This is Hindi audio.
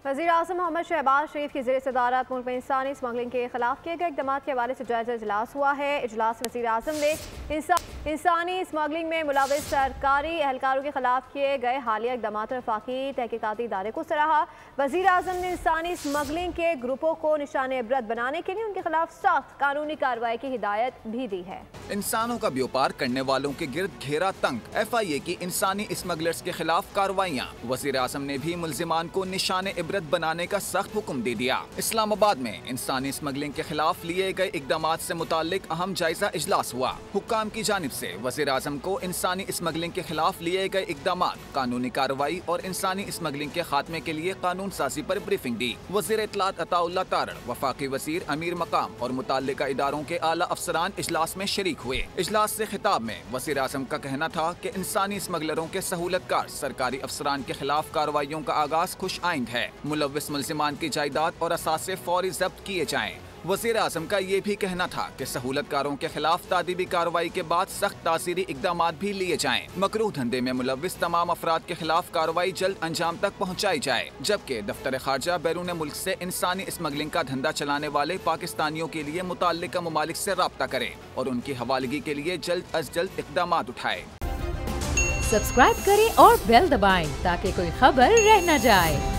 वज़ीर आज़म मोहम्मद शहबाज शरीफ की ज़ेर सदारत मुल्क में इंसानी स्मगलिंग के खिलाफ किए गए इक़दाम के हवाले से जायजा इजलास हुआ है। इजलास में वज़ीर आज़म ने इंसानी स्मगलिंग में मुलव्वस सरकारी एहलकारों के खिलाफ किए गए हालिया इक़दाम और वफाकी तहकीकाती इदारे को सराहा। वज़ीर आज़म ने इंसानी स्मगलिंग के ग्रुपों को निशान इबरत बनाने के लिए उनके खिलाफ सख्त कानूनी कार्रवाई की हिदायत भी दी है। इंसानों का व्यापार करने वालों के गिर्द घेरा तंग, FIA की इंसानी स्मगलर्स के खिलाफ कार्रवाइयाँ। वज़ीर आज़म ने भी मुल्जिमान को निशान इबरत बनाने का सख्त हुक्म दे दिया। इस्लामाबाद में इंसानी स्मगलिंग के खिलाफ लिए गए इक़दामात से मुताल्लिक अहम जायजा इजलास हुआ। हुक्काम की जानिब से वज़ीर आज़म को इंसानी स्मगलिंग के खिलाफ लिए गए इक़दामात, कानूनी कार्रवाई और इंसानी स्मगलिंग के खात्मे के लिए कानून साजी पर ब्रीफिंग दी। वज़ीर इत्तलात अताउल्लाह तारड़, वफाकी वज़ीर अमीर मकाम और मुताल्लिका इदारों के आला अफसरान इजलास में शरीक हुए। इजलास से खिताब में वज़ीर आज़म का कहना था कि इंसानी स्मगलरों के सहूलतकार सरकारी अफसरान के खिलाफ कार्रवाइयों का आगाज खुश आइंद है। मुलव्वस मुल्जिमान की जायदाद और असासे फौरी जब्त किए जाएं। वज़ीर आज़म का ये भी कहना था कि सहूलतकारों के खिलाफ तादीबी कार्रवाई के बाद सख्त तासीरी इक़दामात भी लिए जाएं। मकरूह धंधे में मुलव्वस तमाम अफराद के खिलाफ कार्रवाई जल्द अंजाम तक पहुँचाई जाए, जबकि दफ्तर खारजा बैरून मुल्क से इंसानी स्मगलिंग का धंधा चलाने वाले पाकिस्तानियों के लिए मुताल्लिका ममालिक से राब्ता करे और उनकी हवालगी के लिए जल्द अज जल्द इक़दामात उठाए। सब्सक्राइब करें और बेल दबाएं ताकि कोई खबर रह न जाए।